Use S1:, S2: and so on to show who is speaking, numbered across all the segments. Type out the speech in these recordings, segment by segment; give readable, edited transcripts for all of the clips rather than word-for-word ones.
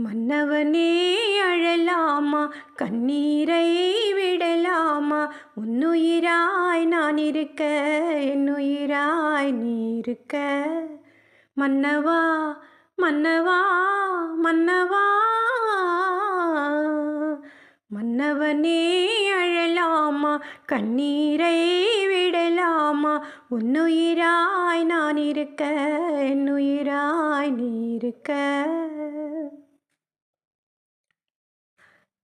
S1: மன்னவனே அழலாமா, கண்ணீரை விடலாமா, உன்னுயிராய் நான் இருக்க, என்னுயிராய் நீ இருக்க. மன்னவா மன்னவா மன்னவா, மன்னவனே அழலாமா, கண்ணீரை விடலாமா, உன்னுயிராய் நான் இருக்க, என்னுயிராய் நீ இருக்க.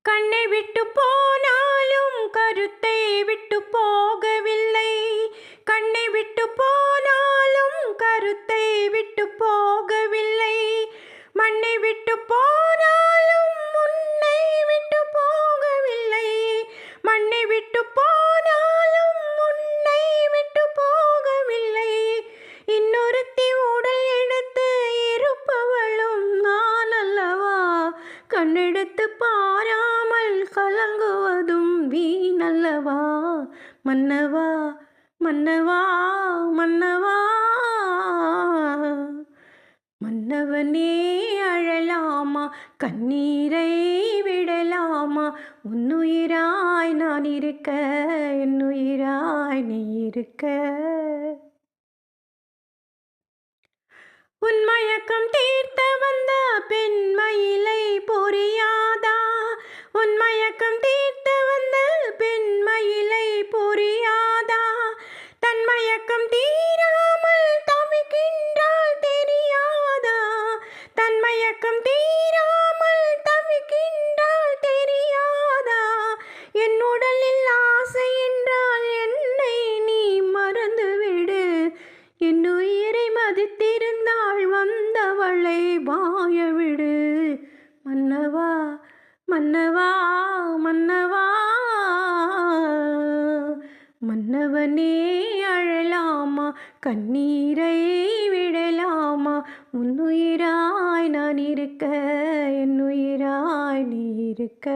S1: கண்ணை விட்டு போனாலும் கருத்தை விட்டு போகவில்லை, கண்ணை விட்டு போனாலும் கருத்தை விட்டு போகவில்லை, மண்ணை விட்டு போனாலும் உன்னை விட்டு போகவில்லை, மண்ணை விட்டு போனாலும் உன்னை விட்டு போகவில்லை. இன்னொருத்தி உடல் எடுத்து இருப்பவளும் நான் அல்லவா, கண்ணெடுத்து பாராமல் கலங்குவதும் வீணல்லவா. மன்னவா மன்னவா மன்னவா, மன்னவனே அழலாமா, கண்ணீரை விடலாமா, உன்னுயிராய் நான் இருக்க, என்னுயிராய் நீ இருக்க. உன் மயக்கம் தீர்த்த வந்த பெண்மயிலை புரியாதா, உன் மயக்கம் தீர்த்த வந்த பெண்மயிலை புரியாதா, தன் மயக்கம் தீராமல் தவிக்கின்றாள் தெரியாதா, தன் மயக்கம் தீராமல் தவிக்கின்றாள் தெரியாதா. என் உடலில் ஆசை என்றால் என்னை நீ மறந்துவிடு, என் உயிரை மதித்திருந்தாள் வந்தவளை வாயவிடு. மன்னவா மன்னவா மன்னவா, மன்னவனே அழலாமா, கண்ணீரை விடலாமா, உன்னுயிராய் நான் இருக்க, என்னுயிராய் நீ இருக்க.